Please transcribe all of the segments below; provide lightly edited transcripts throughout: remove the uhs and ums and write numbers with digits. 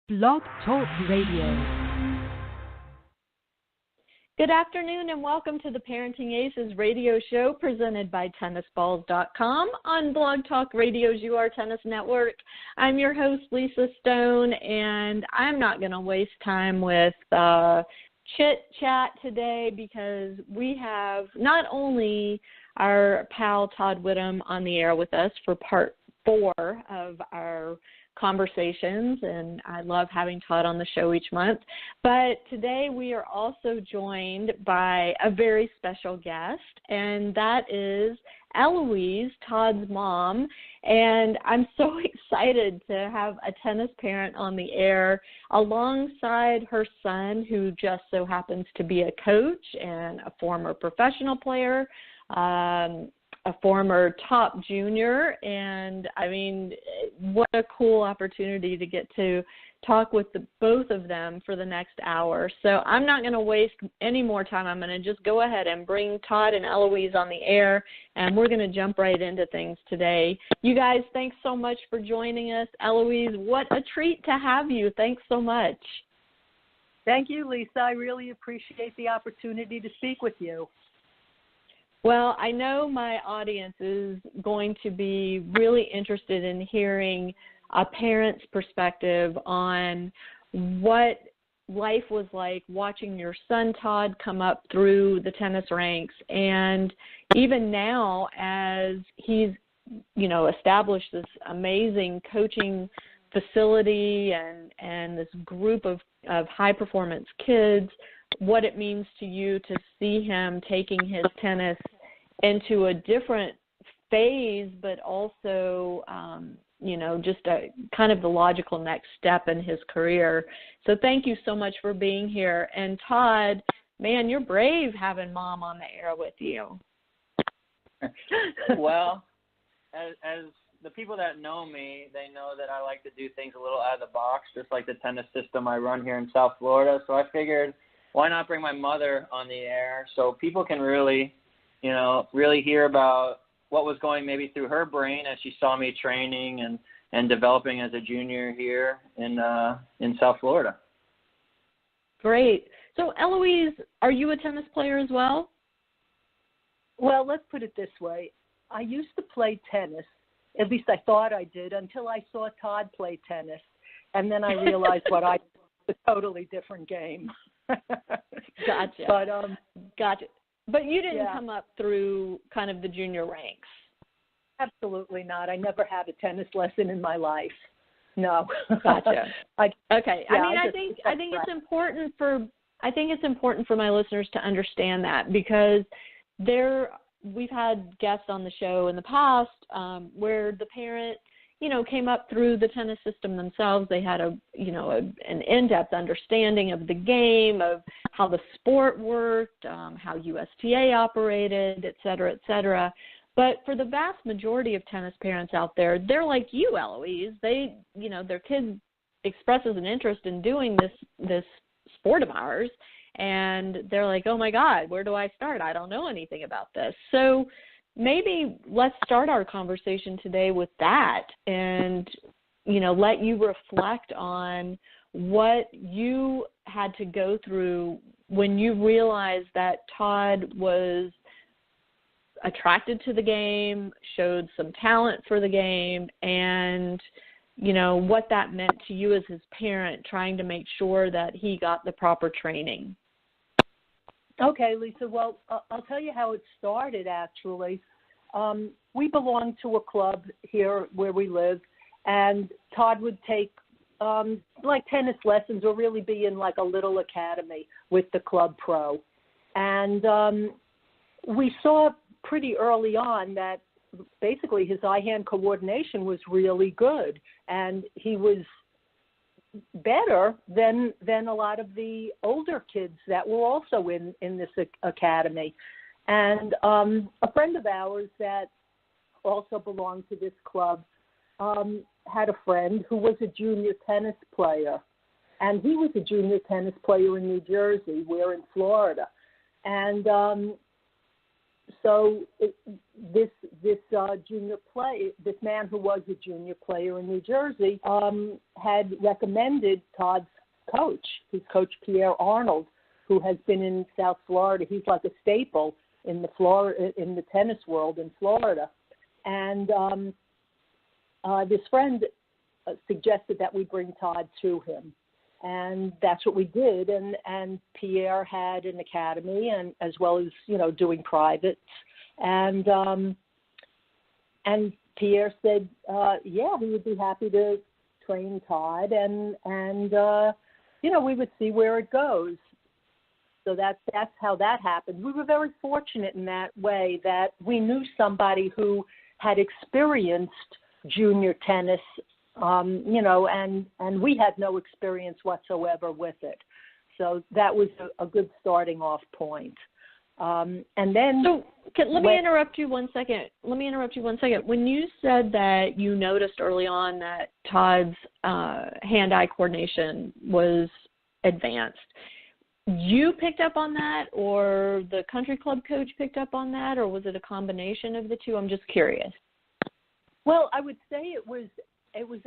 Blog Talk Radio. Good afternoon and welcome to the Parenting Aces radio show presented by tennisballs.com on Blog Talk Radio's You Are Tennis Network. I'm your host, Lisa Stone, and I'm not going to waste time with chit-chat today because we have not only our pal Todd Widom on the air with us for part 4 of our conversations, and I love having Todd on the show each month. But today we are also joined by a very special guest, and that is Eloise, Todd's mom. And I'm so excited to have a tennis parent on the air alongside her son, who just so happens to be a coach and a former professional player, a former top junior, and I mean, what a cool opportunity to get to talk with both of them for the next hour. So I'm not going to waste any more time. I'm going to just go ahead and bring Todd and Eloise on the air, and we're going to jump right into things today. You guys, thanks so much for joining us. Eloise, what a treat to have you. Thanks so much. Thank you, Lisa. I really appreciate the opportunity to speak with you. Well, I know my audience is going to be really interested in hearing a parent's perspective on what life was like watching your son Todd come up through the tennis ranks, and even now as he's, established this amazing coaching facility and this group of high-performance kids, what it means to you to see him taking his tennis into a different phase, but also, just a kind of the logical next step in his career. So thank you so much for being here. And Todd, man, you're brave having mom on the air with you. Well, as the people that know me, they know that I like to do things a little out of the box, just like the tennis system I run here in South Florida. So I figured, why not bring my mother on the air so people can really hear about what was going maybe through her brain as she saw me training and developing as a junior here in South Florida. Great. So, Eloise, are you a tennis player as well? Well, let's put it this way. I used to play tennis, at least I thought I did, until I saw Todd play tennis. And then I realized a totally different game. Gotcha. Gotcha. But you didn't come up through kind of the junior ranks. Absolutely not. I never had a tennis lesson in my life. No. Gotcha. Okay. Yeah, I think it's important for my listeners to understand that, because we've had guests on the show in the past where the parent came up through the tennis system themselves. They had an in-depth understanding of the game, of how the sport worked, how USTA operated, et cetera, et cetera. But for the vast majority of tennis parents out there, they're like you, Eloise. They, their kid expresses an interest in doing this sport of ours, and they're like, oh my God, where do I start? I don't know anything about this. So maybe let's start our conversation today with that and, let you reflect on what you had to go through when you realized that Todd was attracted to the game, showed some talent for the game, and, what that meant to you as his parent, trying to make sure that he got the proper training. Okay, Lisa. Well, I'll tell you how it started, actually. We belong to a club here where we live, and Todd would take tennis lessons, or really be in like a little academy with the club pro. And we saw pretty early on that basically his eye-hand coordination was really good, and he was better than a lot of the older kids that were also in this academy. And a friend of ours that also belonged to this club had a friend who was a junior tennis player. And he was a junior tennis player in New Jersey. We're in Florida. And so this man who was a junior player in New Jersey, had recommended Todd's coach, his coach Pierre Arnold, who has been in South Florida. He's like a staple in the tennis world in Florida. And this friend suggested that we bring Todd to him. And that's what we did. And Pierre had an academy, and as well as, doing privates. And Pierre said, he would be happy to train Todd, and we would see where it goes. So that's how that happened. We were very fortunate in that way that we knew somebody who had experienced junior tennis, and we had no experience whatsoever with it. So that was a good starting off point. And then, let me interrupt you 1 second. When you said that you noticed early on that Todd's hand-eye coordination was advanced, you picked up on that, or the country club coach picked up on that, or was it a combination of the two? I'm just curious. Well, I would say it was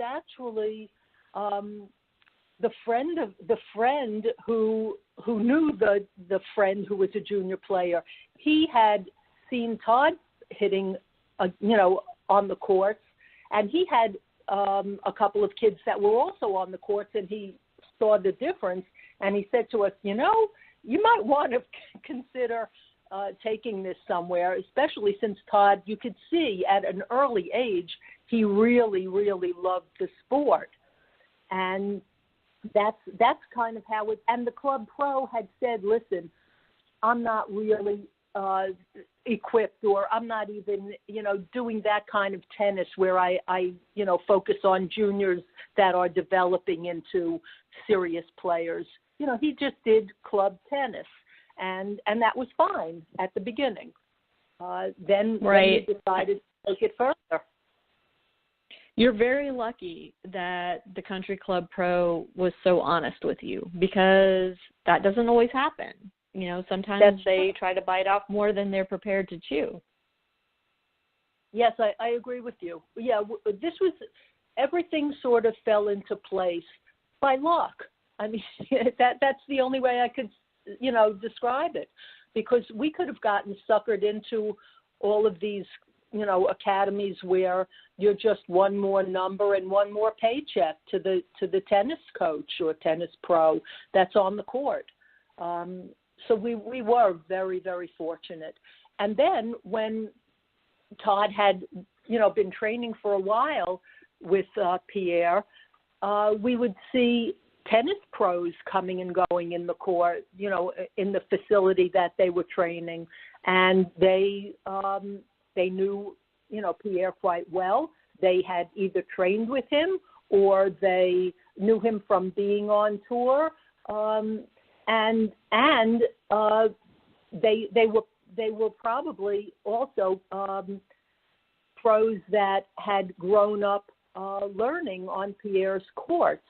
actually the friend who knew the friend who was a junior player. He had seen Todd hitting, on the courts, and he had a couple of kids that were also on the courts, and he saw the difference, and he said to us, you might want to consider taking this somewhere, especially since Todd, you could see at an early age, he really, really loved the sport. And that's kind of how it, and the club pro had said, listen, I'm not really equipped, or I'm not even, doing that kind of tennis where I focus on juniors that are developing into serious players. He just did club tennis, and that was fine at the beginning. Then he decided to take it further. You're very lucky that the country club pro was so honest with you, because that doesn't always happen. Sometimes they try to bite off more than they're prepared to chew. Yes, I agree with you. Yeah, everything sort of fell into place by luck. I mean, that's the only way I could, describe it, because we could have gotten suckered into all of these, academies where you're just one more number and one more paycheck to the tennis coach or tennis pro that's on the court. So we were very, very fortunate. And then when Todd had, been training for a while with Pierre, we would see tennis pros coming and going in the court, in the facility that they were training, and they knew, Pierre quite well. They had either trained with him or they knew him from being on tour, and they were probably also pros that had grown up learning on Pierre's courts.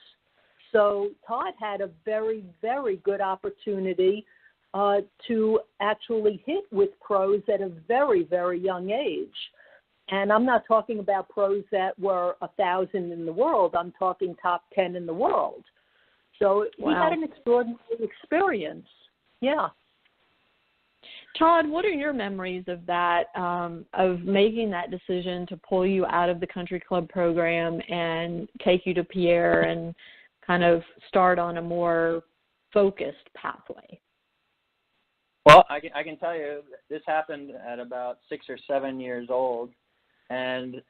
So Todd had a very, very good opportunity to actually hit with pros at a very, very young age. And I'm not talking about pros that were 1,000 in the world. I'm talking top 10 in the world. So he had an extraordinary experience. Yeah. Todd, what are your memories of that, of making that decision to pull you out of the country club program and take you to Pierre and kind of start on a more focused pathway? Well, I can tell you this happened at about 6 or 7 years old, and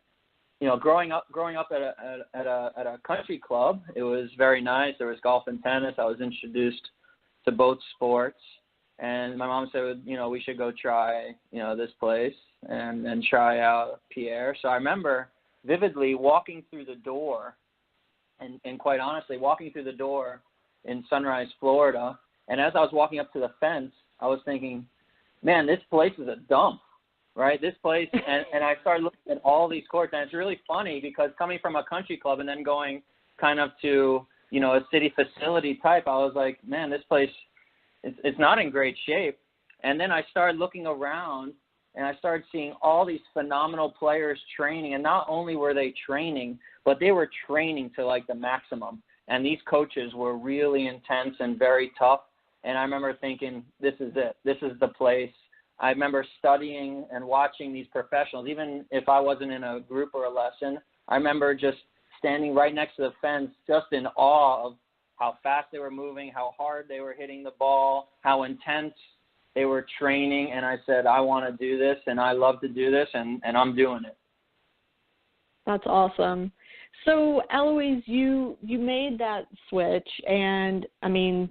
growing up at a country club, it was very nice. There was golf and tennis. I was introduced to both sports, and my mom said, we should go try this place and try out Pierre. So I remember vividly walking through the door, and quite honestly, walking through the door in Sunrise, Florida, and as I was walking up to the fence, I was thinking, man, this place is a dump, right? This place, and I started looking at all these courts, and it's really funny because coming from a country club and then going kind of to, a city facility type, I was like, man, this place, it's not in great shape. And then I started looking around, and I started seeing all these phenomenal players training, and not only were they training, but they were training to like the maximum. And these coaches were really intense and very tough. And I remember thinking, this is it. This is the place. I remember studying and watching these professionals, even if I wasn't in a group or a lesson. I remember just standing right next to the fence, just in awe of how fast they were moving, how hard they were hitting the ball, how intense they were training. And I said, I want to do this, and I love to do this, and I'm doing it. That's awesome. So, Eloise, you made that switch, and, I mean,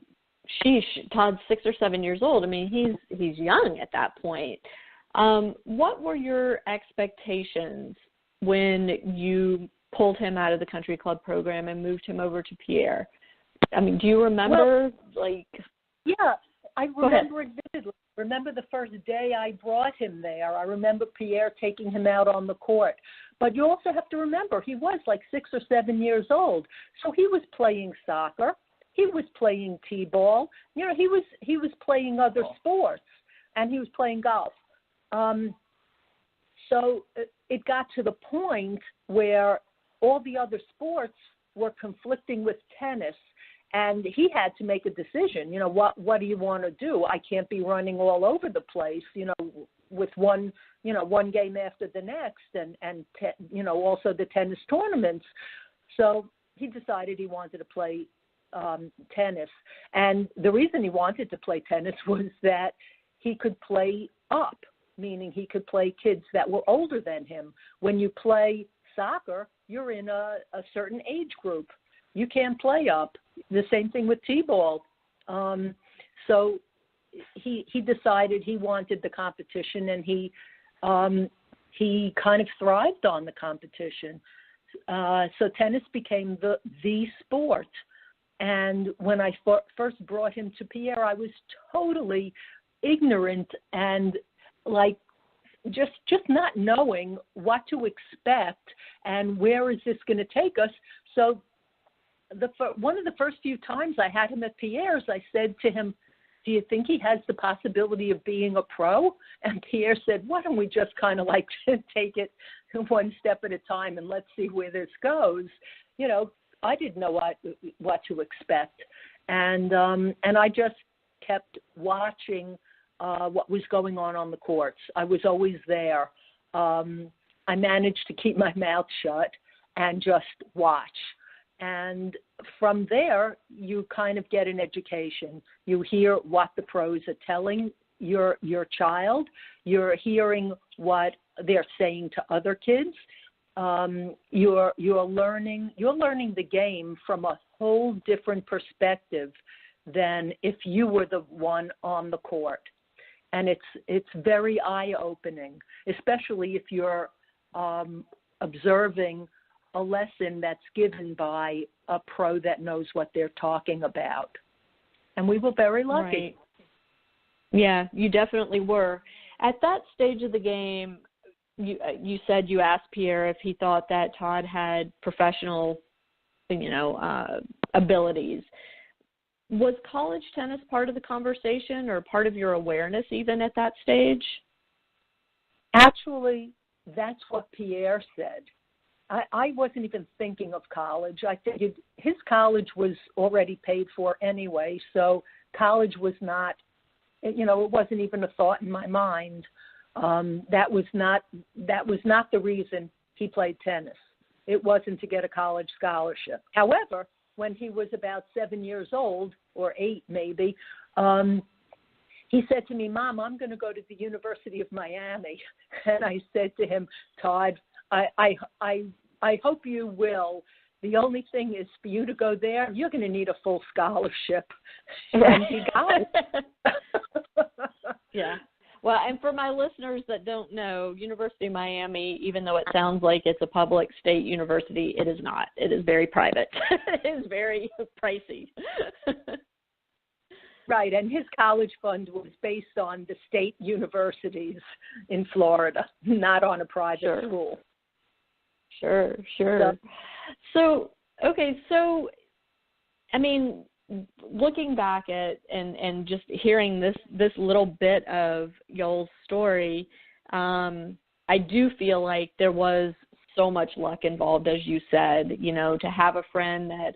sheesh, Todd's 6 or 7 years old. I mean, he's young at that point. What were your expectations when you pulled him out of the country club program and moved him over to Pierre? I mean, do you remember, Yeah, I remember it vividly. I remember the first day I brought him there. I remember Pierre taking him out on the court. But you also have to remember, he was like 6 or 7 years old. So he was playing soccer. He was playing t-ball. You know, he was playing other sports, and he was playing golf. So it got to the point where all the other sports were conflicting with tennis, and he had to make a decision. You know, what do you want to do? I can't be running all over the place, you know, with one game after the next, and also the tennis tournaments. So he decided he wanted to play tennis. And the reason he wanted to play tennis was that he could play up, meaning he could play kids that were older than him. When you play soccer, you're in a certain age group. You can't play up. The same thing with t-ball. So he decided he wanted the competition, and he kind of thrived on the competition. So tennis became the sport. And when I first brought him to Pierre, I was totally ignorant and just not knowing what to expect and where is this going to take us. So one of the first few times I had him at Pierre's, I said to him, do you think he has the possibility of being a pro? And Pierre said, why don't we just kind of take it one step at a time and let's see where this goes. You know, I didn't know what to expect. And I just kept watching what was going on the courts. I was always there. I managed to keep my mouth shut and just watch. And from there, you kind of get an education. You hear what the pros are telling your child. You're hearing what they're saying to other kids. You're learning the game from a whole different perspective than if you were the one on the court. And it's very eye-opening, especially if you're observing a lesson that's given by a pro that knows what they're talking about. And we were very lucky. Right. Yeah, you definitely were. At that stage of the game, you said you asked Pierre if he thought that Todd had professional, abilities. Was college tennis part of the conversation or part of your awareness even at that stage? Actually, that's what Pierre said. I wasn't even thinking of college. I figured his college was already paid for anyway, so college was not, it wasn't even a thought in my mind. That was not the reason he played tennis. It wasn't to get a college scholarship. However, when he was about 7 years old, or 8 maybe, he said to me, Mom, I'm going to go to the University of Miami. And I said to him, Todd, I hope you will. The only thing is for you to go there, you're going to need a full scholarship. And he got it. Yeah. Well, and for my listeners that don't know, University of Miami, even though it sounds like it's a public state university, it is not. It is very private. It is very pricey. Right, and his college fund was based on the state universities in Florida, not on a private school. Sure. So, I mean, looking back at and just hearing this little bit of Yoel's story, I do feel like there was so much luck involved, as you said, to have a friend that,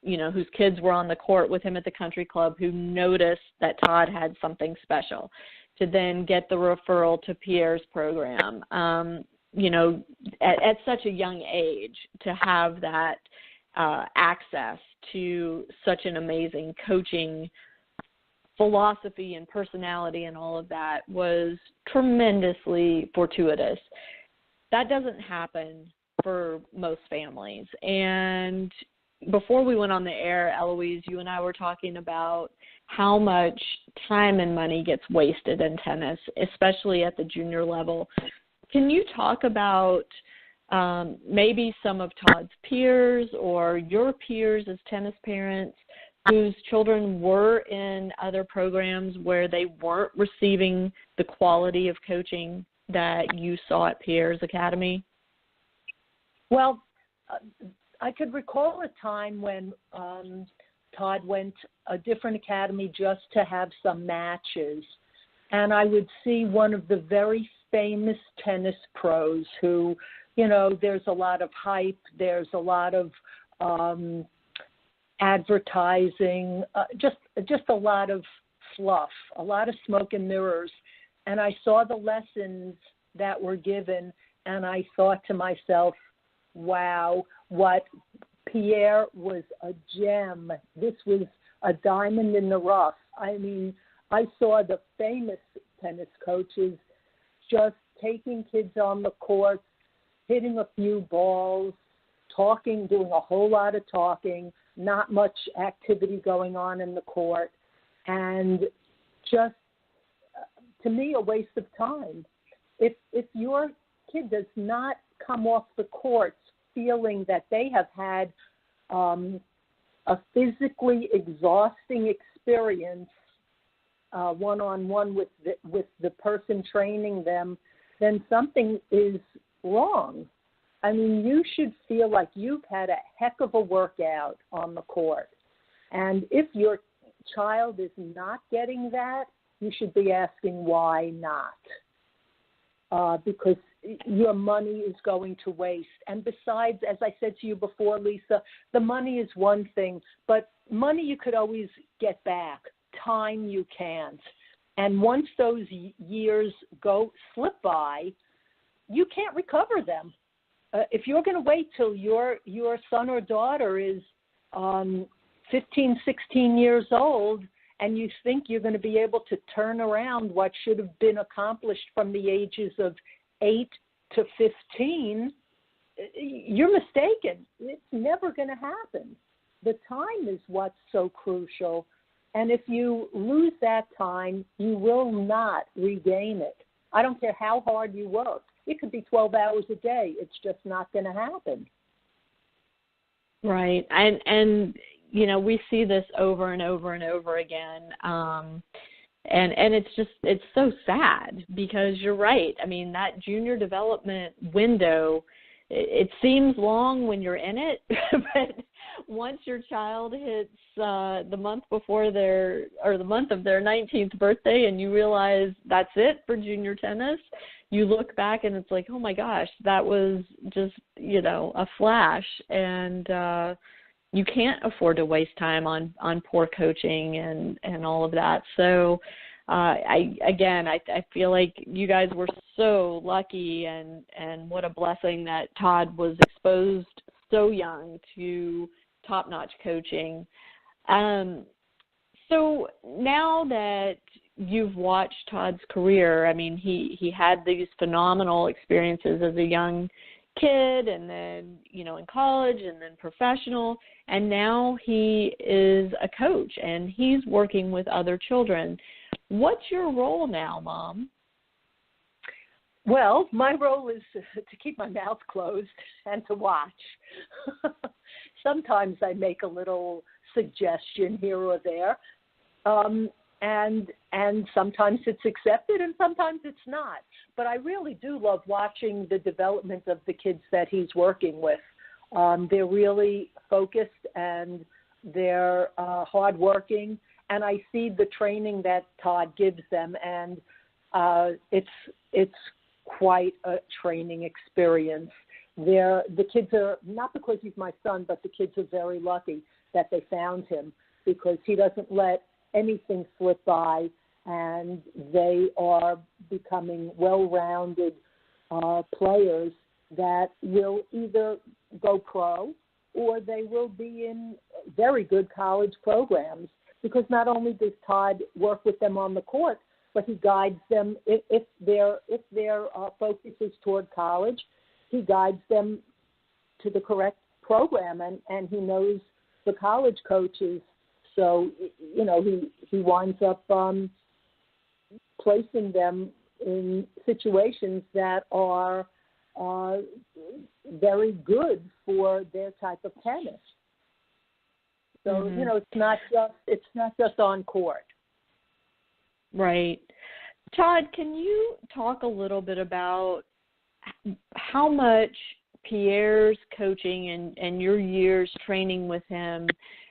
whose kids were on the court with him at the country club who noticed that Todd had something special, to then get the referral to Pierre's program, at such a young age, to have that access to such an amazing coaching philosophy and personality and all of that was tremendously fortuitous. That doesn't happen for most families. And before we went on the air, Eloise, you and I were talking about how much time and money gets wasted in tennis, especially at the junior level. Can you talk about maybe some of Todd's peers or your peers as tennis parents whose children were in other programs where they weren't receiving the quality of coaching that you saw at Pierre's Academy? Well, I could recall a time when Todd went a different academy just to have some matches. And I would see one of the very famous tennis pros who, there's a lot of hype, there's a lot of advertising, just a lot of fluff, a lot of smoke and mirrors. And I saw the lessons that were given, and I thought to myself, wow, what Pierre was a gem. This was a diamond in the rough. I mean, I saw the famous tennis coaches just taking kids on the court, hitting a few balls, talking, doing a whole lot of talking, not much activity going on in the court, and just, to me, a waste of time. If your kid does not come off the court feeling that they have had a physically exhausting experience one-on-one with the person training them, then something is wrong. I mean, you should feel like you've had a heck of a workout on the court. And if your child is not getting that, you should be asking why not. Because your money is going to waste. And besides, as I said to you before, Lisa, the money is one thing, but money you could always get back. Time you can't. And once those years slip by, you can't recover them. If you're going to wait till your son or daughter is 15, 16 years old, and you think you're going to be able to turn around what should have been accomplished from the ages of 8 to 15, you're mistaken. It's never going to happen. The time is what's so crucial. And if you lose that time, you will not regain it. I don't care how hard you work. It could be 12 hours a day. It's just not going to happen. Right. And we see this over and over and over again. And it's so sad because you're right. I mean, that junior development window, it seems long when you're in it, but once your child hits the month of their 19th birthday and you realize that's it for junior tennis, you look back and it's like, oh my gosh, that was just, a flash. And you can't afford to waste time on poor coaching and all of that. So I feel like you guys were so lucky, and what a blessing that Todd was exposed so young to top-notch coaching. So now that you've watched Todd's career, I mean, he had these phenomenal experiences as a young kid, and then, in college, and then professional, and now he is a coach, and he's working with other children. What's your role now, Mom? Well, my role is to keep my mouth closed and to watch. Sometimes I make a little suggestion here or there, and sometimes it's accepted and sometimes it's not. But I really do love watching the development of the kids that he's working with. They're really focused and they're hardworking, and I see the training that Todd gives them, and it's quite a training experience. The kids are, not because he's my son, but the kids are very lucky that they found him, because he doesn't let anything slip by, and they are becoming well-rounded players that will either go pro or they will be in very good college programs, because not only does Todd work with them on the court, but he guides them. If their focus is toward college, he guides them to the correct program, and he knows the college coaches. So, he winds up placing them in situations that are very good for their type of tennis. So, it's not just on court. Right. Todd, can you talk a little bit about how much Pierre's coaching and your years training with him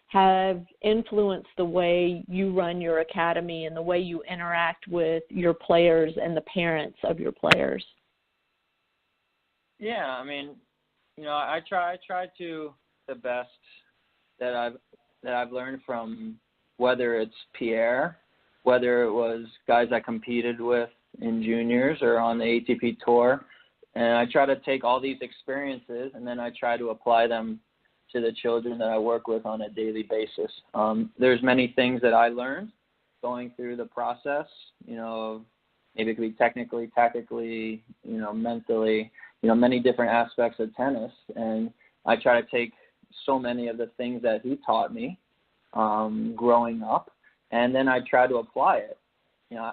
have influenced the way you run your academy and the way you interact with your players and the parents of your players? Yeah, I mean, I try to the best that I've learned from, whether it's Pierre, whether it was guys I competed with in juniors or on the ATP tour. And I try to take all these experiences and then I try to apply them to the children that I work with on a daily basis. There's many things that I learned going through the process, maybe it could be technically, tactically, mentally, many different aspects of tennis. And I try to take so many of the things that he taught me growing up, and then I try to apply it.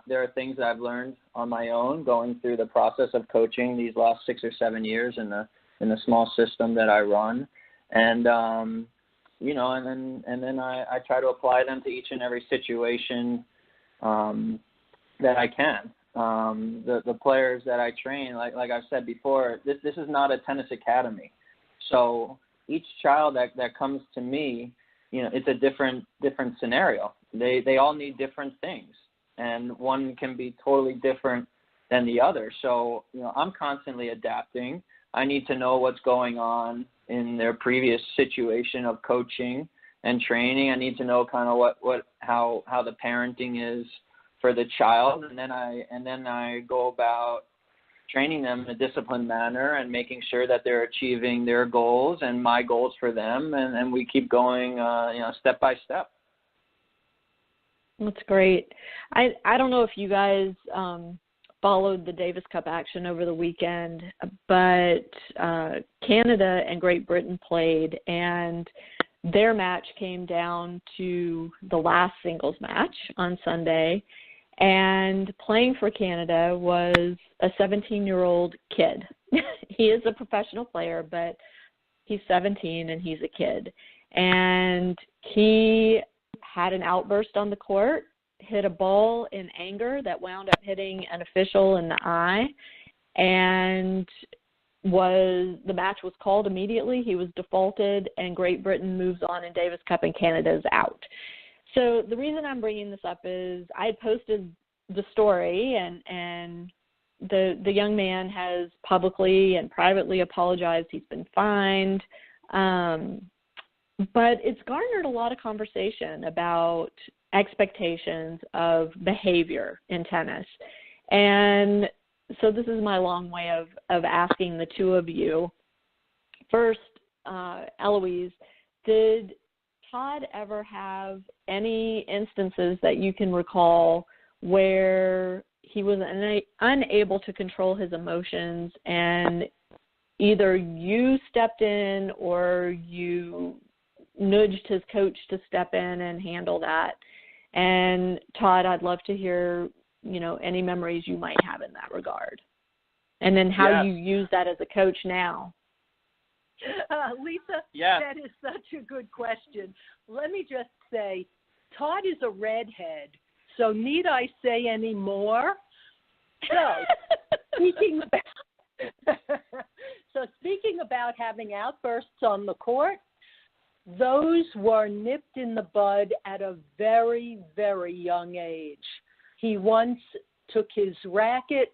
There are things that I've learned on my own going through the process of coaching these last 6 or 7 years in the small system that I run. And, and then I try to apply them to each and every situation that I can. The players that I train, like I've said before, this is not a tennis academy. So each child that comes to me, it's a different scenario. They all need different things, and one can be totally different than the other. So, I'm constantly adapting. I need to know what's going on in their previous situation of coaching and training. I need to know kind of how the parenting is for the child, and then I go about training them in a disciplined manner and making sure that they're achieving their goals and my goals for them, and we keep going, step by step. That's great. I don't know if you guys followed the Davis Cup action over the weekend, but Canada and Great Britain played, and their match came down to the last singles match on Sunday. And playing for Canada was a 17-year-old kid. He is a professional player, but he's 17 and he's a kid. And he had an outburst on the court, hit a ball in anger that wound up hitting an official in the eye, and the match was called immediately. He was defaulted, and Great Britain moves on in Davis Cup, and Canada's out. So the reason I'm bringing this up is I had posted the story, and the young man has publicly and privately apologized. He's been fined. But it's garnered a lot of conversation about expectations of behavior in tennis. And so this is my long way of asking the two of you. First, Eloise, did Todd ever have any instances that you can recall where he was unable to control his emotions and either you stepped in or you nudged his coach to step in and handle that? And Todd, I'd love to hear, any memories you might have in that regard. And then how you use that as a coach now. Lisa, yes. That is such a good question. Let me just say, Todd is a redhead, so need I say any more? So speaking about having outbursts on the court, those were nipped in the bud at a very, very young age. He once took his racket,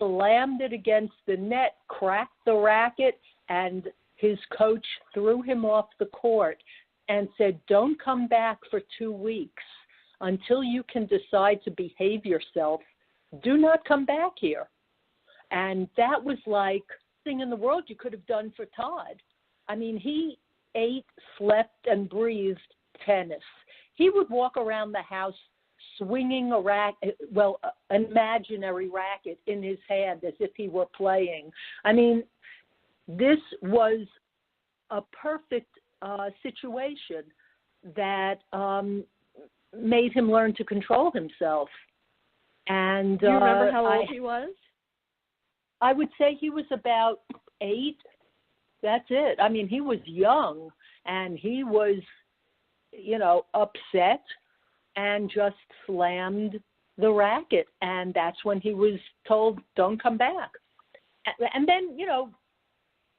slammed it against the net, cracked the racket, and his coach threw him off the court and said, don't come back for 2 weeks until you can decide to behave yourself. Do not come back here. And that was like thing in the world you could have done for Todd. I mean, he ate, slept, and breathed tennis. He would walk around the house swinging an imaginary racket in his hand as if he were playing. I mean, this was a perfect situation that made him learn to control himself. And do you remember how old he was? I would say he was about 8. That's it. I mean, he was young, and he was, upset and just slammed the racket. And that's when he was told, don't come back. And then,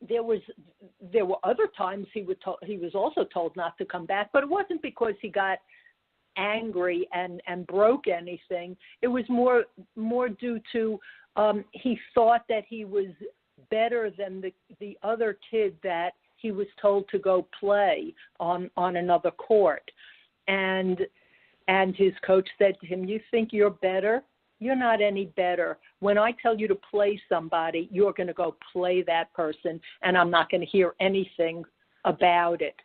there were other times he was also told not to come back, but it wasn't because he got angry and broke anything. It was more due to he thought that he was better than the other kid that he was told to go play on another court. And his coach said to him, you think you're better? You're not any better. When I tell you to play somebody, you're going to go play that person, and I'm not going to hear anything about it.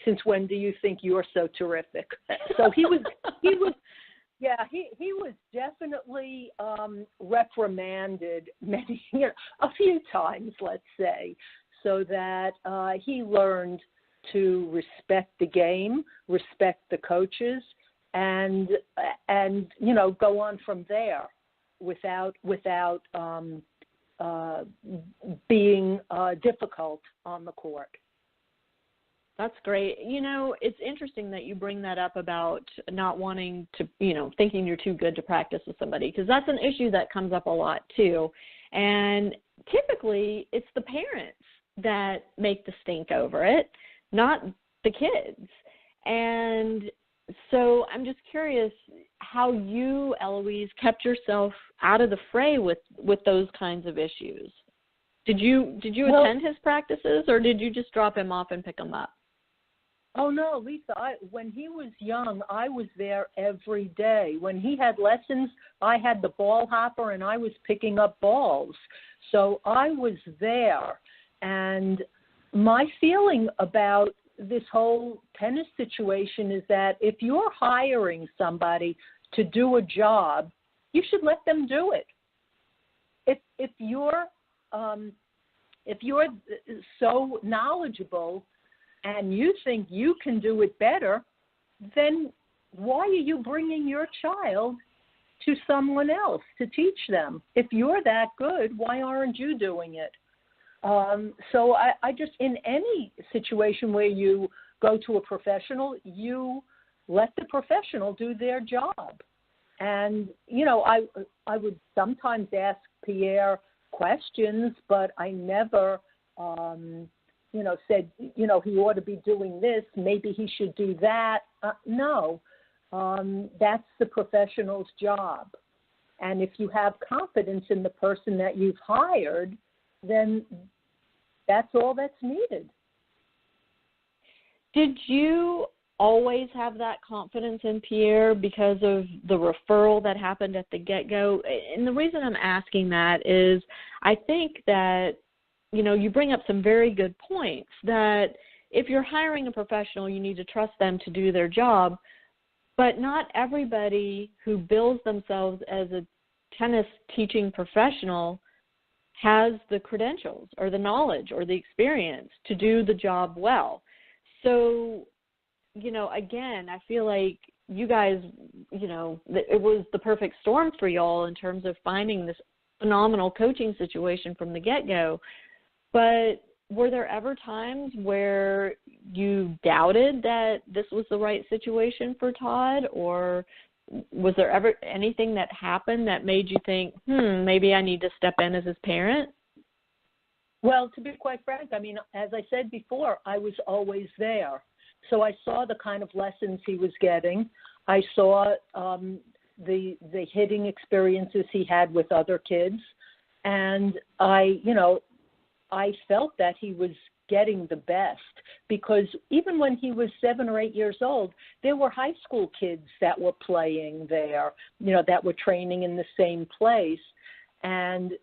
Since when do you think you're so terrific? So he was definitely reprimanded a few times, let's say, so that he learned to respect the game, respect the coaches, and go on from there without being difficult on the court. That's great. It's interesting that you bring that up about not wanting to, thinking you're too good to practice with somebody, because that's an issue that comes up a lot too. And typically it's the parents that make the stink over it, not the kids. And so I'm just curious how you, Eloise, kept yourself out of the fray with those kinds of issues. Did you attend his practices, or did you just drop him off and pick him up? Oh, no, Lisa, when he was young, I was there every day. When he had lessons, I had the ball hopper and I was picking up balls. So I was there. And my feeling about this whole tennis situation is that if you're hiring somebody to do a job, you should let them do it. If you're so knowledgeable and you think you can do it better, then why are you bringing your child to someone else to teach them? If you're that good, why aren't you doing it? So I just, in any situation where you go to a professional, you let the professional do their job. And, I would sometimes ask Pierre questions, but I never, said, he ought to be doing this, maybe he should do that. No, that's the professional's job. And if you have confidence in the person that you've hired, then that's all that's needed. Did you always have that confidence in Pierre because of the referral that happened at the get-go? And the reason I'm asking that is I think that, you bring up some very good points, that if you're hiring a professional, you need to trust them to do their job, but not everybody who bills themselves as a tennis teaching professional has the credentials or the knowledge or the experience to do the job well. So, again, I feel like you guys, it was the perfect storm for y'all in terms of finding this phenomenal coaching situation from the get-go. But were there ever times where you doubted that this was the right situation for Todd, or was there ever anything that happened that made you think, maybe I need to step in as his parent? Well, to be quite frank, as I said before, I was always there. So I saw the kind of lessons he was getting. I saw, the hitting experiences he had with other kids. And I felt that he was getting the best, because even when he was 7 or 8 years old, there were high school kids that were playing there, that were training in the same place. And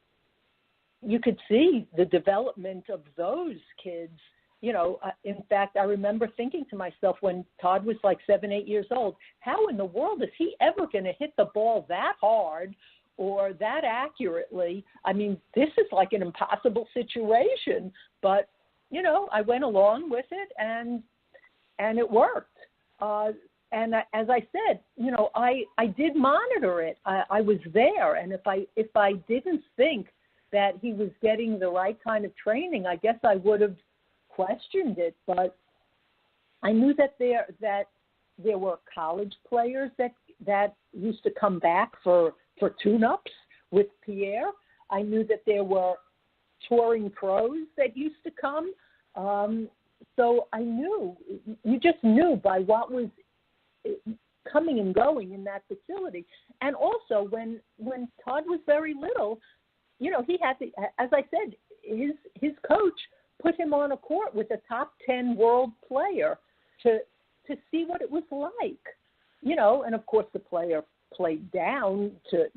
you could see the development of those kids. In fact, I remember thinking to myself when Todd was like 7, 8 years old, how in the world is he ever going to hit the ball that hard or that accurately? I mean, this is like an impossible situation, but I went along with it, and it worked. And as I said, I did monitor it. I was there, and if I didn't think that he was getting the right kind of training, I guess I would have questioned it. But I knew that there were college players that used to come back for tune-ups with Pierre. I knew that there were touring pros that used to come. So I knew, you just knew by what was coming and going in that facility. And also when Todd was very little, he had to, as I said, his coach put him on a court with a top 10 world player to see what it was like, and of course the player played down to,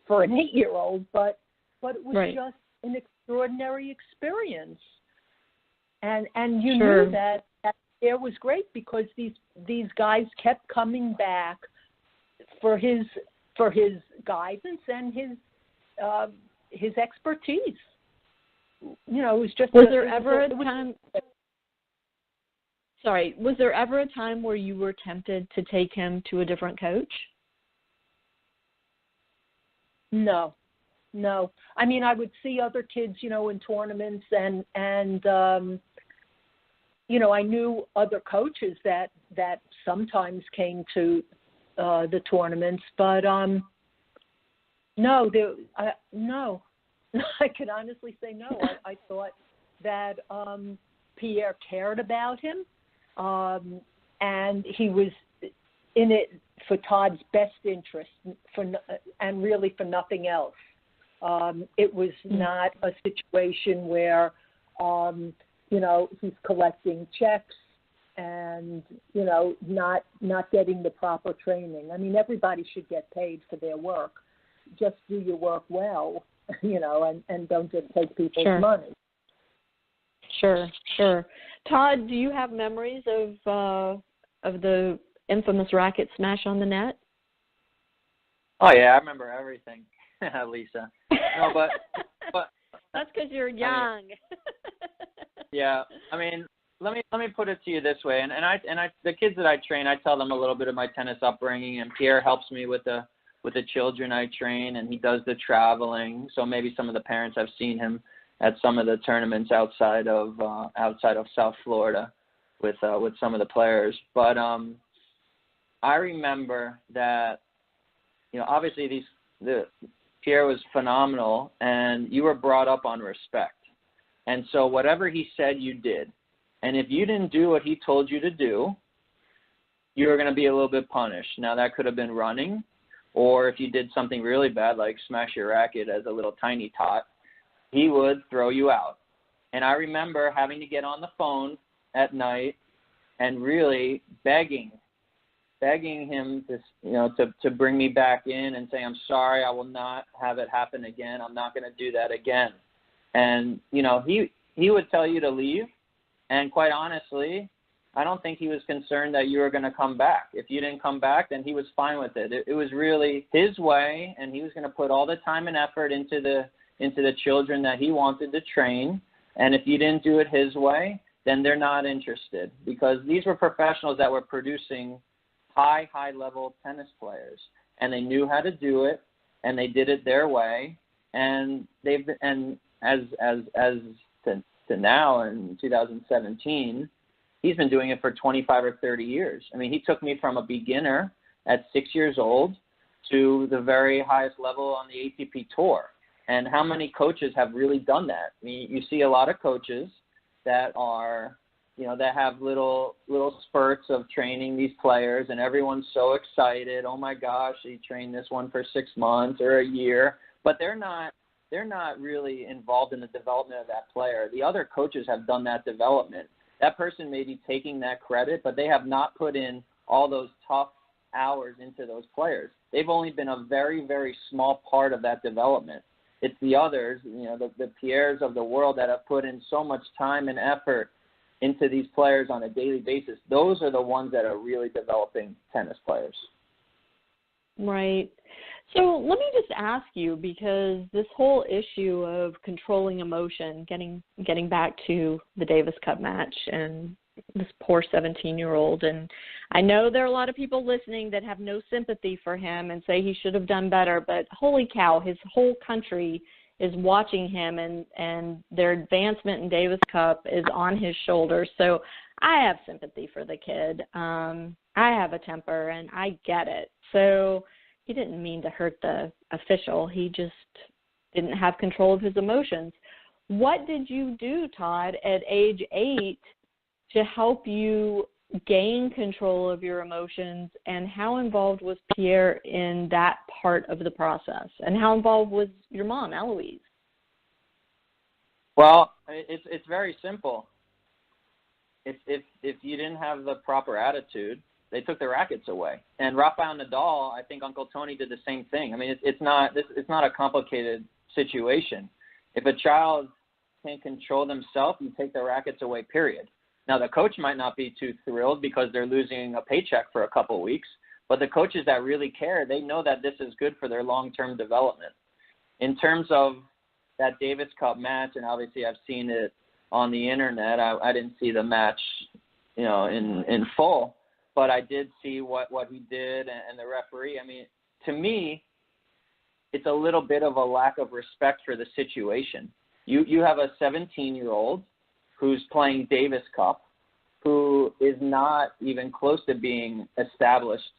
for an 8-year-old, but it was right. just an extraordinary experience. And you Sure. knew that it was great because these guys kept coming back for his guidance and his expertise. It was just. Was there ever a time? Sorry, was there ever a time where you were tempted to take him to a different coach? No. I mean, I would see other kids, in tournaments, and I knew other coaches that sometimes came to the tournaments, but no. I can honestly say no. I thought that Pierre cared about him, and he was in it for Todd's best interest, and really for nothing else. It was not a situation where, he's collecting checks and, not getting the proper training. I mean, everybody should get paid for their work. Just do your work well, and don't just take people's Sure. money. Sure. Todd, do you have memories of the infamous racket smash on the net? Oh yeah, I remember everything, Lisa. No, but that's because you're young. Yeah, I mean, let me put it to you this way, and I the kids that I train, I tell them a little bit of my tennis upbringing, and Pierre helps me with the children I train, and he does the traveling. So maybe some of the parents have seen him at some of the tournaments outside of South Florida with some of the players. But I remember that, obviously Pierre was phenomenal, and you were brought up on respect. And so whatever he said, you did. And if you didn't do what he told you to do, you were going to be a little bit punished. Now, that could have been running, or if you did something really bad, like smash your racket as a little tiny tot, he would throw you out. And I remember having to get on the phone at night and really begging him to bring me back in and say, I'm sorry, I will not have it happen again. I'm not going to do that again. And, he would tell you to leave. And quite honestly, I don't think he was concerned that you were going to come back. If you didn't come back, then he was fine with it. It was really his way, and he was going to put all the time and effort into the children that he wanted to train. And if you didn't do it his way, then they're not interested, because these were professionals that were producing high-level tennis players, and they knew how to do it, and they did it their way. And as to now in 2017, he's been doing it for 25 or 30 years. I mean, he took me from a beginner at 6 years old to the very highest level on the ATP Tour. And how many coaches have really done that? I mean, you see a lot of coaches that are that have little spurts of training these players, and everyone's so excited. Oh my gosh, he trained this one for 6 months or a year, but they're not really involved in the development of that player. The other coaches have done that development. That person may be taking that credit, but they have not put in all those tough hours into those players. They've only been a very, very small part of that development. It's the others, the Pierres of the world that have put in so much time and effort into these players on a daily basis. Those are the ones that are really developing tennis players. Right. So let me just ask you, because this whole issue of controlling emotion, getting back to the Davis Cup match and this poor 17-year-old, and I know there are a lot of people listening that have no sympathy for him and say he should have done better, but holy cow, his whole country is watching him, and their advancement in Davis Cup is on his shoulders. So I have sympathy for the kid. I have a temper, and I get it. So he didn't mean to hurt the official. He just didn't have control of his emotions. What did you do, Todd, at age 8 to help you gain control of your emotions, and how involved was Pierre in that part of the process? And how involved was your mom, Eloise? Well, it's very simple. If you didn't have the proper attitude, they took the rackets away. And Rafael Nadal, I think Uncle Tony did the same thing. I mean, it's not a complicated situation. If a child can't control themselves, you take the rackets away, period. Now, the coach might not be too thrilled because they're losing a paycheck for a couple of weeks, but the coaches that really care, they know that this is good for their long-term development. In terms of that Davis Cup match, and obviously I've seen it on the internet, I didn't see the match, in full, but I did see what he did and the referee. I mean, to me, it's a little bit of a lack of respect for the situation. You have a 17-year-old who's playing Davis Cup, who is not even close to being established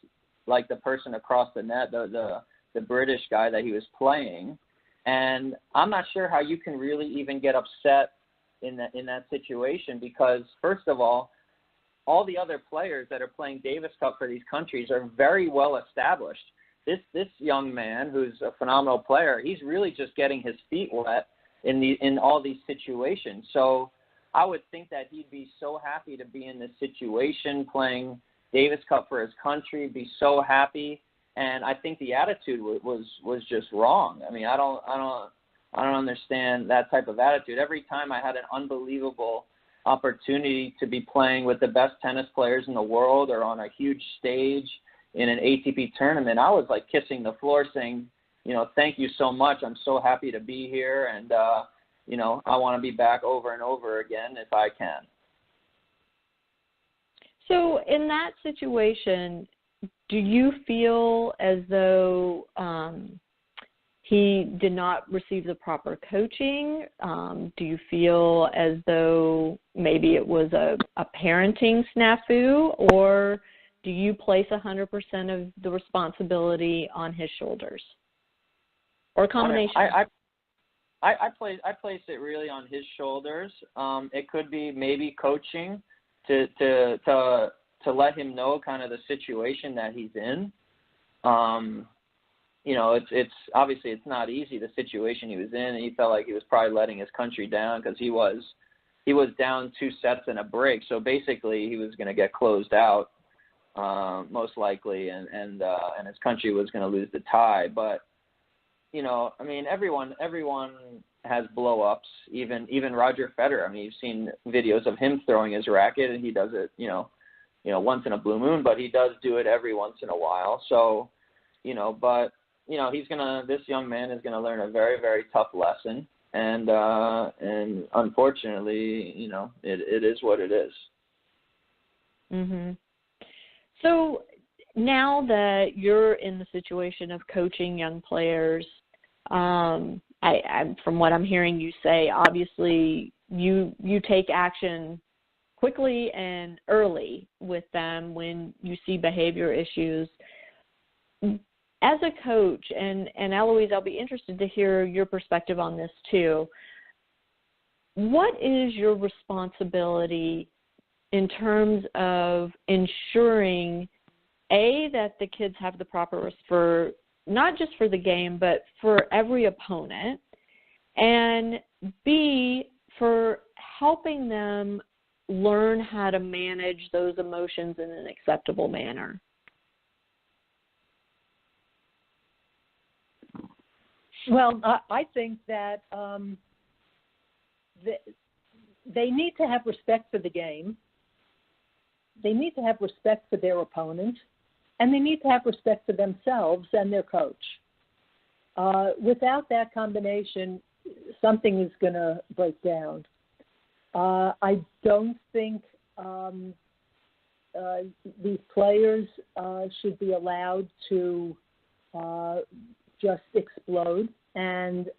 like the person across the net, the British guy that he was playing. And I'm not sure how you can really even get upset in that situation, because, first of all the other players that are playing Davis Cup for these countries are very well established. This young man, who's a phenomenal player, he's really just getting his feet wet in all these situations. So I would think that he'd be so happy to be in this situation, playing Davis Cup for his country, be so happy. And I think the attitude was just wrong. I mean, I don't understand that type of attitude. Every time I had an unbelievable opportunity to be playing with the best tennis players in the world or on a huge stage in an ATP tournament, I was like kissing the floor saying, thank you so much. I'm so happy to be here. And, I want to be back over and over again if I can. So in that situation, do you feel as though he did not receive the proper coaching? Do you feel as though maybe it was a parenting snafu, or do you place 100% of the responsibility on his shoulders, or a combination? I place it really on his shoulders. It could be maybe coaching to let him know kind of the situation that he's in. It's obviously it's not easy, the situation he was in, and he felt like he was probably letting his country down because he was down 2 sets in a break. So basically he was going to get closed out, most likely, and his country was going to lose the tie. But I mean, everyone has blow-ups, even Roger Federer. I mean, you've seen videos of him throwing his racket, and he does it, once in a blue moon, but he does do it every once in a while. So, this young man is going to learn a very, very tough lesson. And unfortunately, it is what it is. Mm-hmm. So now that you're in the situation of coaching young players, I from what I'm hearing you say, obviously you take action quickly and early with them when you see behavior issues. As a coach, and Eloise, I'll be interested to hear your perspective on this too. What is your responsibility in terms of ensuring, A, that the kids have the proper for not just for the game, but for every opponent, and B, for helping them learn how to manage those emotions in an acceptable manner? Well, I think that they need to have respect for the game. They need to have respect for their opponent, and they need to have respect for themselves and their coach. Without that combination, something is going to break down. I don't think these players should be allowed to just explode, and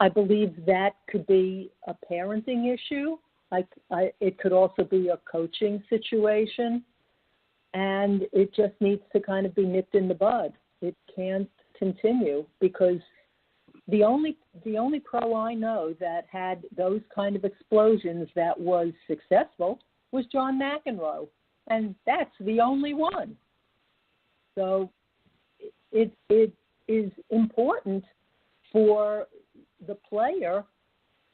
I believe that could be a parenting issue. It could also be a coaching situation, and it just needs to kind of be nipped in the bud. It can't continue, because the only pro I know that had those kind of explosions that was successful was John McEnroe, and that's the only one. So it is important for the player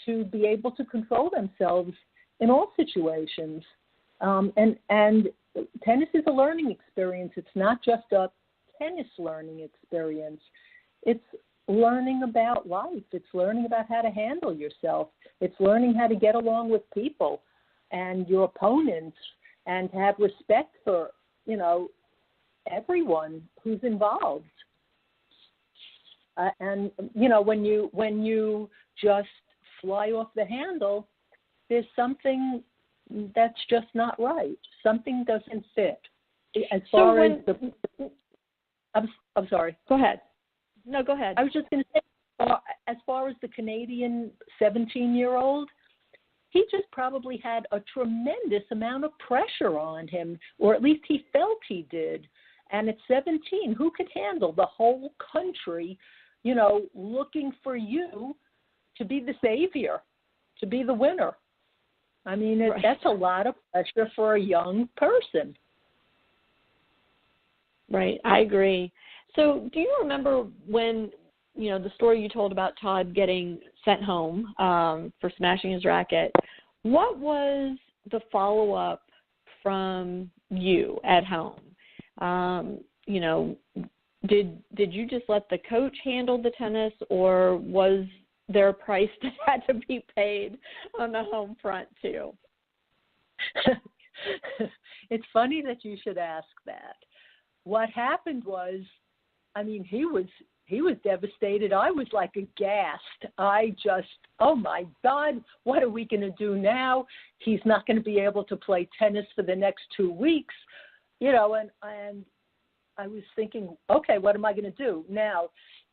to be able to control themselves in all situations. And tennis is a learning experience. It's not just a tennis learning experience. It's learning about life. It's learning about how to handle yourself. It's learning how to get along with people and your opponents, and to have respect for, everyone who's involved. And when you just fly off the handle, there's something that's just not right. Something doesn't fit. I'm sorry. Go ahead. No, go ahead. I was just going to say, as far as the Canadian 17-year-old, he just probably had a tremendous amount of pressure on him, or at least he felt he did. And at 17, who could handle the whole country, looking for you to be the savior, to be the winner? I mean, right. That's a lot of pressure for a young person. Right, I agree. So do you remember when, the story you told about Todd getting sent home for smashing his racket? What was the follow-up from you at home? Did you just let the coach handle the tennis, or was there a price that had to be paid on the home front too? It's funny that you should ask that. What happened was, he was devastated. I was like aghast. Oh my God, what are we going to do now? He's not going to be able to play tennis for the next 2 weeks, and I was thinking, okay, what am I going to do now?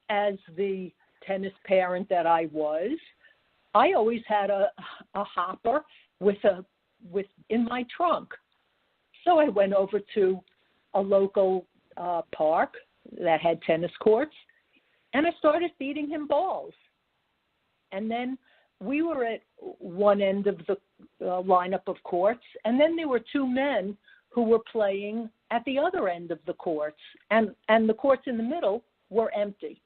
As the tennis parent that I was, I always had a hopper in my trunk. So I went over to a local park that had tennis courts, and I started feeding him balls. And then we were at one end of the lineup of courts, and then there were two men who were playing at the other end of the courts, and the courts in the middle were empty.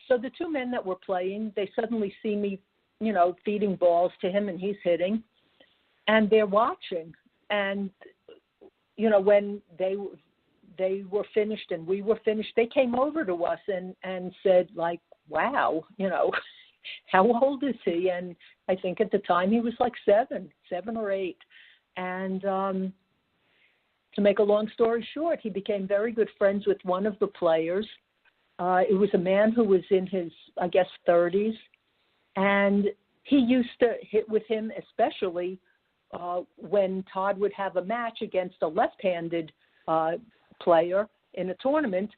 So the two men that were playing, they suddenly see me, feeding balls to him, and he's hitting, and they're watching. And, when they were finished and we were finished, they came over to us and said, like, wow, how old is he? And I think at the time he was like 7 or 8. And to make a long story short, he became very good friends with one of the players. It was a man who was in his, 30s. And he used to hit with him, especially when Todd would have a match against a left-handed player in a tournament.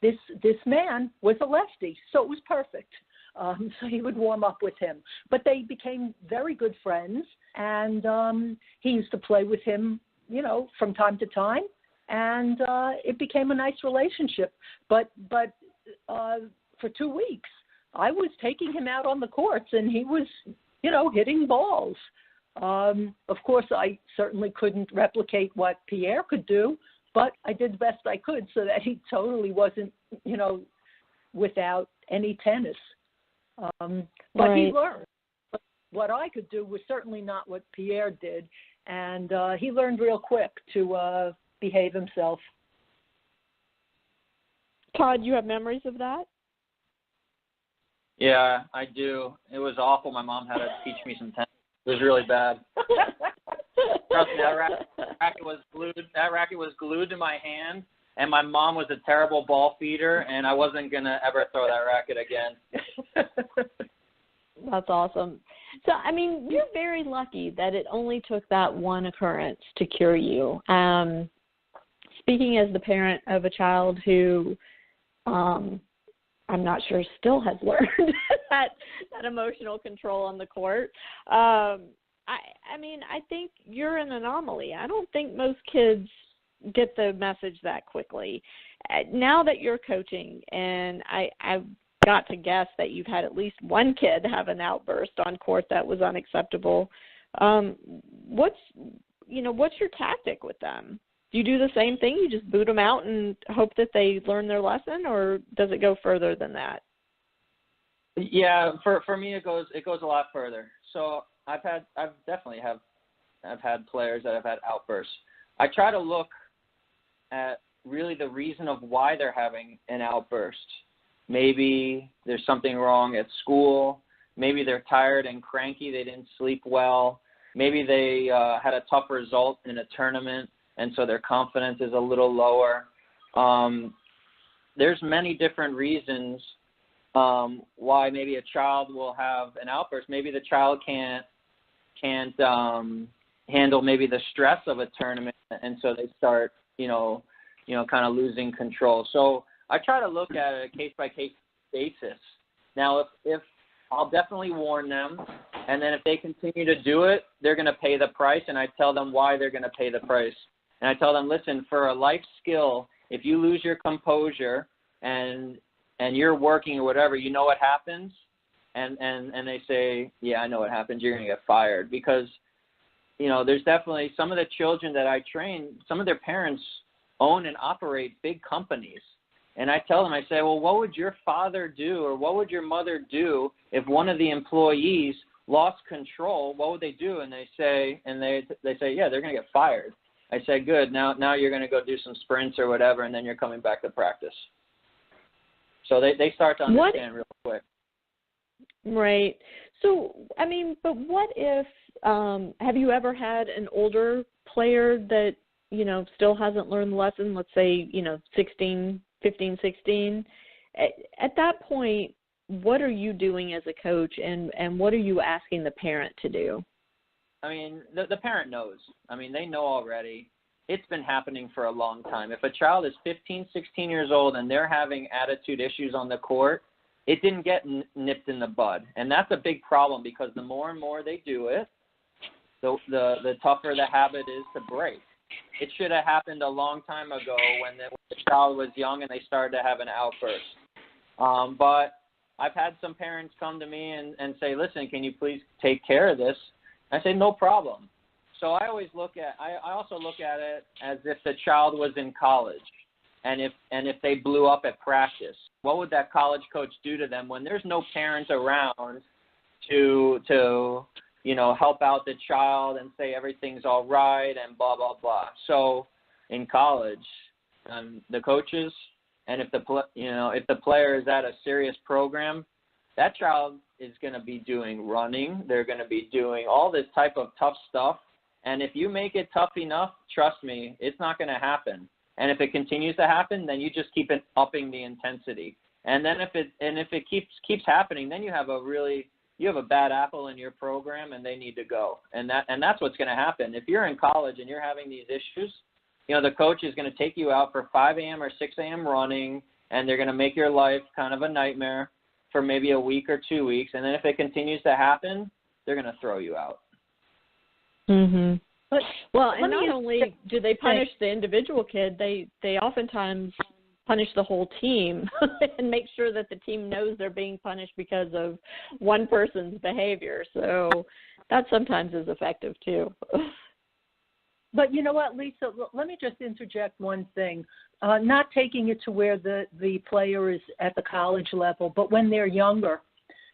This man was a lefty, so it was perfect. So he would warm up with him. But they became very good friends, and he used to play with him, from time to time, and it became a nice relationship. But for 2 weeks, I was taking him out on the courts, and he was, hitting balls. Of course, I certainly couldn't replicate what Pierre could do, but I did the best I could so that he totally wasn't, without any tennis. But he learned. What I could do was certainly not what Pierre did, and he learned real quick to behave himself. Todd, you have memories of that? Yeah, I do. It was awful. My mom had to teach me some tennis. It was really bad. Trust me, that racket was glued to my hand, and my mom was a terrible ball feeder, and I wasn't going to ever throw that racket again. That's awesome. So, I mean, you're very lucky that it only took that one occurrence to cure you. Speaking as the parent of a child who I'm not sure still has learned that emotional control on the court, I mean, I think you're an anomaly. I don't think most kids get the message that quickly. Now that you're coaching, and I've got to guess that you've had at least one kid have an outburst on court that was unacceptable. What's your tactic with them? Do you do the same thing? You just boot them out and hope that they learn their lesson, or does it go further than that? Yeah, for me it goes a lot further. So I've had players that have had outbursts. I try to look at really the reason of why they're having an outburst. Maybe there's something wrong at school. Maybe they're tired and cranky. They didn't sleep well. Maybe they had a tough result in a tournament, and so their confidence is a little lower. There's many different reasons why maybe a child will have an outburst. Maybe the child can't handle maybe the stress of a tournament, and so they start, kind of losing control. So I try to look at it a case-by-case basis. Now, if I'll definitely warn them, and then if they continue to do it, they're going to pay the price, and I tell them why they're going to pay the price. And I tell them, listen, for a life skill, if you lose your composure and you're working or whatever, you know what happens? And they say, yeah, I know what happens. You're going to get fired. Because, there's definitely some of the children that I train, some of their parents own and operate big companies. And I tell them, I say, well, what would your father do or what would your mother do if one of the employees lost control? What would they do? And they say, yeah, they're going to get fired. I said, good. Now you're going to go do some sprints or whatever, and then you're coming back to practice. So they start to understand real quick. Right. So, I mean, but what if, have you ever had an older player that, still hasn't learned the lesson, let's say, 15, 16? At that point, what are you doing as a coach, and what are you asking the parent to do? I mean, the parent knows. I mean, they know already. It's been happening for a long time. If a child is 15, 16 years old and they're having attitude issues on the court, it didn't get nipped in the bud. And that's a big problem because the more and more they do it, the tougher the habit is to break. It should have happened a long time ago when the child was young and they started to have an outburst. But I've had some parents come to me and say, listen, can you please take care of this? I say, no problem. So I always I also look at it as if the child was in college and if they blew up at practice. What would that college coach do to them when there's no parent around to help out the child and say everything's all right and blah, blah, blah. So in college, the coaches, and if the player is at a serious program, that child is going to be doing running. They're going to be doing all this type of tough stuff. And if you make it tough enough, trust me, it's not going to happen. And if it continues to happen, then you just keep upping the intensity. And then if it keeps happening, then you have a bad apple in your program, and they need to go. And that's what's going to happen. If you're in college and you're having these issues, the coach is going to take you out for 5 a.m. or 6 a.m. running, and they're going to make your life kind of a nightmare for maybe a week or 2 weeks. And then if it continues to happen, they're going to throw you out. Mhm. Well, and not only do they punish the individual kid, they oftentimes punish the whole team and make sure that the team knows they're being punished because of one person's behavior. So that sometimes is effective too. But you know what, Lisa, let me just interject one thing. Not taking it to where the player is at the college level, but when they're younger,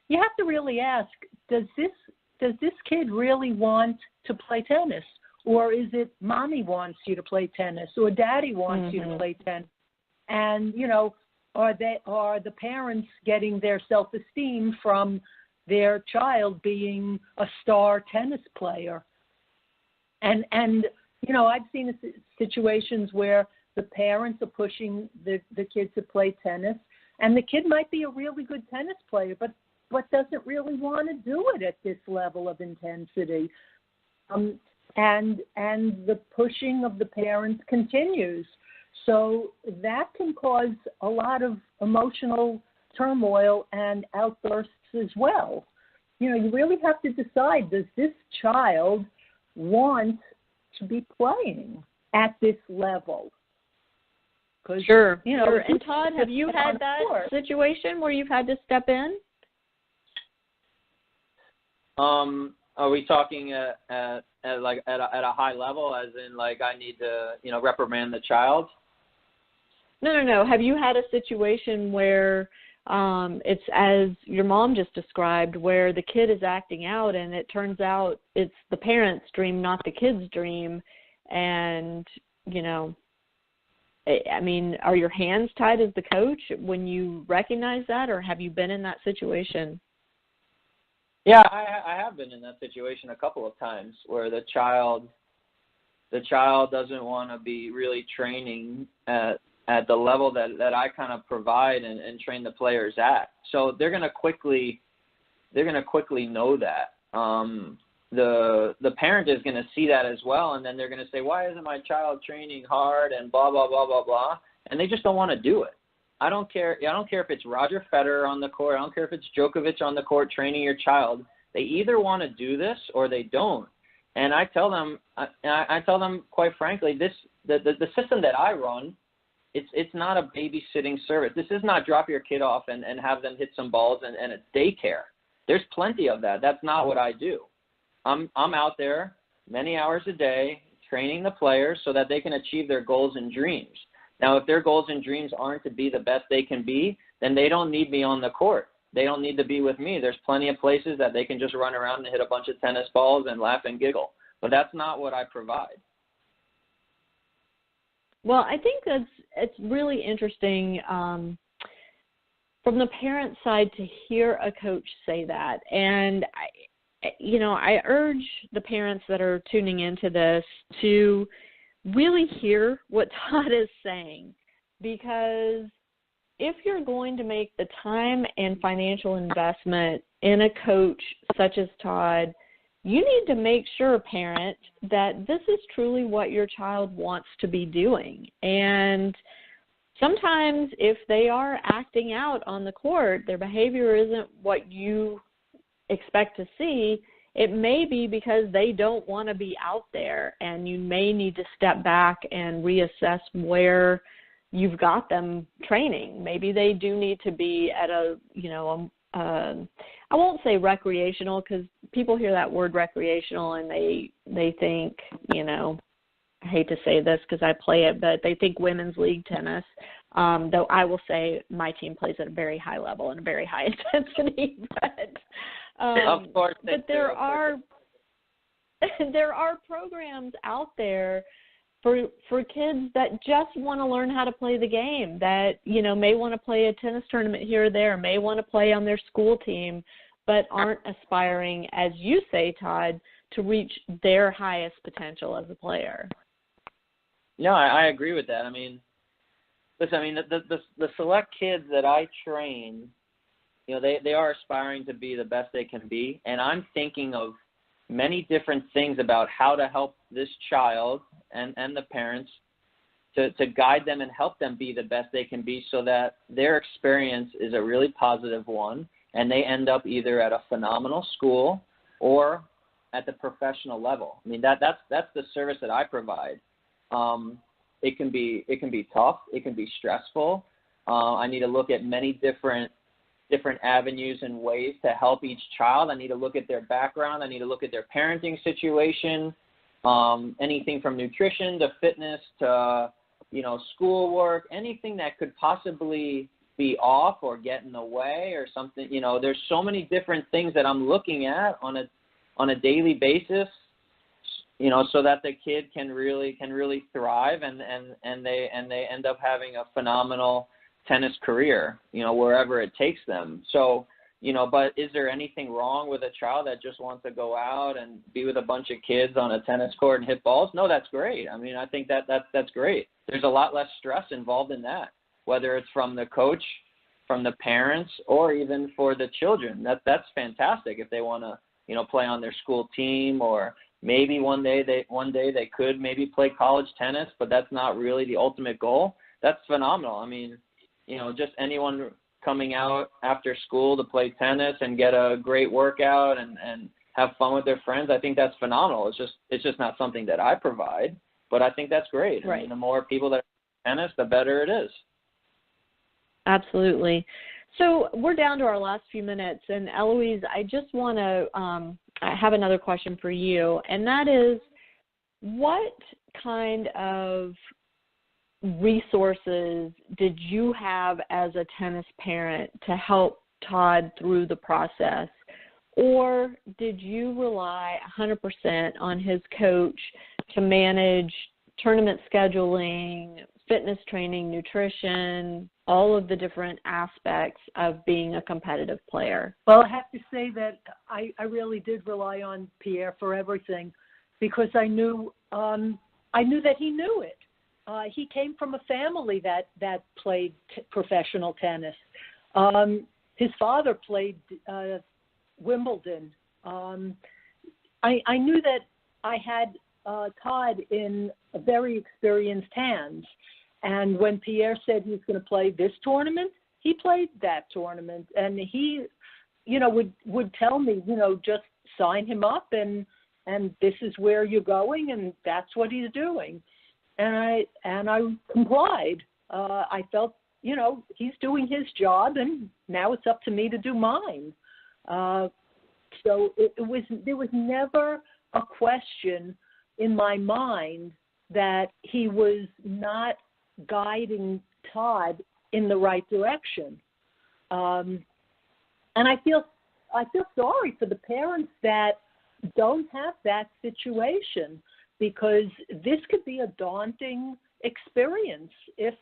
you have to really ask, does this kid really want to play tennis? Or is it mommy wants you to play tennis or daddy wants you to play tennis? And, you know, are the parents getting their self-esteem from their child being a star tennis player? And you know, I've seen situations where the parents are pushing the kid to play tennis, and the kid might be a really good tennis player, but doesn't really want to do it at this level of intensity. And the pushing of the parents continues. So that can cause a lot of emotional turmoil and outbursts as well. You know, you really have to decide, does this child want to be playing at this level? Sure. You know, sure. And Todd, have you had that situation where you've had to step in? Are we talking at a high level, as in like I need to, you know, reprimand the child? No. Have you had a situation where it's as your mom just described, where the kid is acting out and it turns out it's the parent's dream, not the kid's dream? And, you know, I mean, are your hands tied as the coach when you recognize that, or have you been in that situation? Yeah, I have been in that situation a couple of times where the child doesn't want to be really training at the level that I kind of provide and train the players at. So they're going to quickly know that. The parent is going to see that as well, and then they're going to say, why isn't my child training hard and blah, blah, blah, blah, blah, and they just don't want to do it. I don't care if it's Roger Federer on the court. I don't care if it's Djokovic on the court training your child. They either want to do this or they don't. And I tell them quite frankly, the system that I run, it's not a babysitting service. This is not drop your kid off and have them hit some balls and it's daycare. There's plenty of that. That's not what I do. I'm out there many hours a day training the players so that they can achieve their goals and dreams. Now, if their goals and dreams aren't to be the best they can be, then they don't need me on the court. They don't need to be with me. There's plenty of places that they can just run around and hit a bunch of tennis balls and laugh and giggle. But that's not what I provide. Well, I think it's really interesting from the parent side to hear a coach say that. And, I urge the parents that are tuning into this to really hear what Todd is saying, because if you're going to make the time and financial investment in a coach such as Todd, you need to make sure, parent, that this is truly what your child wants to be doing. And sometimes if they are acting out on the court, their behavior isn't what you expect to see. It may be because they don't want to be out there, and you may need to step back and reassess where you've got them training. Maybe they do need to be at I won't say recreational, because people hear that word recreational and they think, I hate to say this because I play it, but they think women's league tennis, though I will say my team plays at a very high level and a very high intensity. Of course, but there are programs out there for kids that just want to learn how to play the game, that, may want to play a tennis tournament here or there, may want to play on their school team, but aren't aspiring, as you say, Todd, to reach their highest potential as a player. No, I agree with that. I mean, listen, the select kids that I train, they are aspiring to be the best they can be, and I'm thinking of many different things about how to help this child and the parents to guide them and help them be the best they can be, so that their experience is a really positive one and they end up either at a phenomenal school or at the professional level. I mean, that's the service that I provide. It can be tough. It can be stressful. I need to look at many different different avenues and ways to help each child. I need to look at their background. I need to look at their parenting situation, anything from nutrition to fitness to, schoolwork, anything that could possibly be off or get in the way or something. There's so many different things that I'm looking at on a daily basis, so that the kid can really thrive and they end up having a phenomenal tennis career, wherever it takes them. So, but is there anything wrong with a child that just wants to go out and be with a bunch of kids on a tennis court and hit balls? No, that's great. I mean, I think that's great. There's a lot less stress involved in that, whether it's from the coach, from the parents, or even for the children. That's fantastic if they want to, play on their school team, or maybe one day they could maybe play college tennis, but that's not really the ultimate goal. That's phenomenal. I mean, just anyone coming out after school to play tennis and get a great workout and have fun with their friends, I think that's phenomenal. It's just not something that I provide, but I think that's great. Right. I mean, the more people that play tennis, the better it is. Absolutely. So we're down to our last few minutes, and Eloise, I just want to have another question for you, and that is, what kind of resources did you have as a tennis parent to help Todd through the process? Or did you rely 100% on his coach to manage tournament scheduling, fitness training, nutrition, all of the different aspects of being a competitive player? Well, I have to say that I really did rely on Pierre for everything, because I knew that he knew it. He came from a family that played professional tennis. His father played Wimbledon. I knew that I had Todd in very experienced hands. And when Pierre said he was going to play this tournament, he played that tournament. And he, would tell me, just sign him up and this is where you're going and that's what he's doing. And I complied. I felt, he's doing his job, and now it's up to me to do mine. So there was never a question in my mind that he was not guiding Todd in the right direction. And I feel sorry for the parents that don't have that situation, because this could be a daunting experience if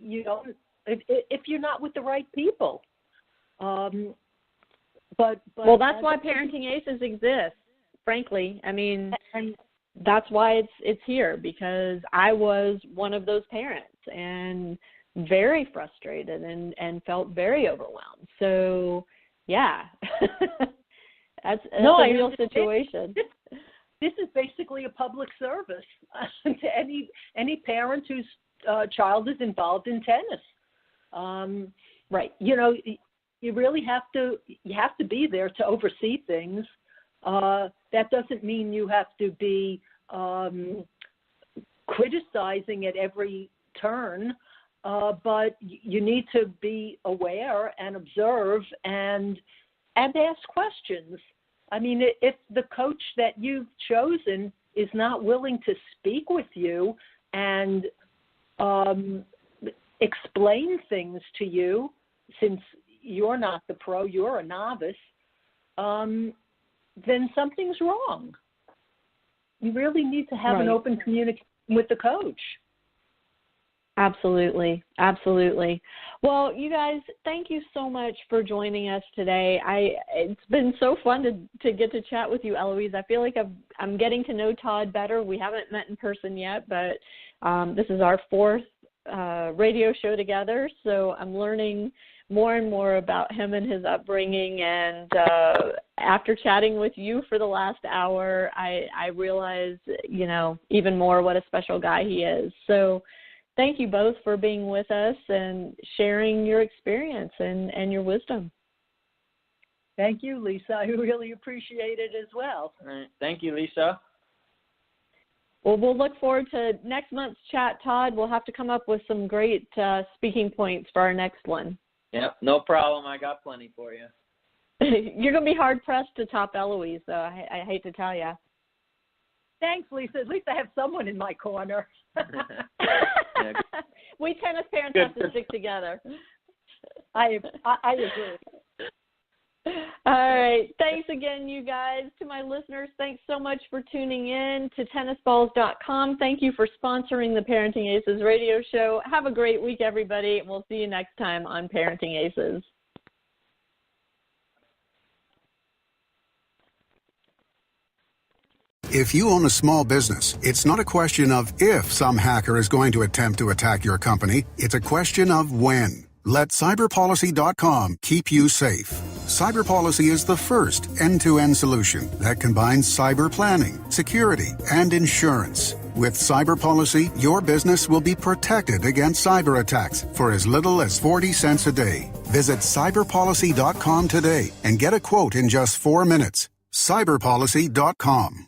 you're not with the right people. But well, that's why Parenting Aces exists. Frankly, I mean, that's why it's here, because I was one of those parents and very frustrated and felt very overwhelmed. So, yeah, that's a real situation. This is basically a public service to any parent whose child is involved in tennis. Right. You really have to be there to oversee things. That doesn't mean you have to be criticizing at every turn, but you need to be aware and observe and ask questions. I mean, if the coach that you've chosen is not willing to speak with you and explain things to you, since you're not the pro, you're a novice, then something's wrong. You really need to have an open communication with the coach. Absolutely. Absolutely. Well, you guys, thank you so much for joining us today. It's been so fun to get to chat with you, Eloise. I feel like I'm getting to know Todd better. We haven't met in person yet, but this is our fourth radio show together, so I'm learning more and more about him and his upbringing. And after chatting with you for the last hour, I realized, even more what a special guy he is. So thank you both for being with us and sharing your experience and your wisdom. Thank you, Lisa. I really appreciate it as well. All right. Thank you, Lisa. Well, we'll look forward to next month's chat, Todd. We'll have to come up with some great speaking points for our next one. Yep, no problem. I got plenty for you. You're going to be hard-pressed to top Eloise, though. I hate to tell you. Thanks, Lisa. At least I have someone in my corner. Yeah. We tennis parents have to stick together. I agree. All right. Thanks again, you guys. To my listeners, thanks so much for tuning in to tennisballs.com. Thank you for sponsoring the Parenting Aces radio show. Have a great week, everybody. We'll see you next time on Parenting Aces. If you own a small business, it's not a question of if some hacker is going to attempt to attack your company. It's a question of when. Let cyberpolicy.com keep you safe. CyberPolicy is the first end-to-end solution that combines cyber planning, security, and insurance. With CyberPolicy, your business will be protected against cyber attacks for as little as 40 cents a day. Visit cyberpolicy.com today and get a quote in just 4 minutes. cyberpolicy.com.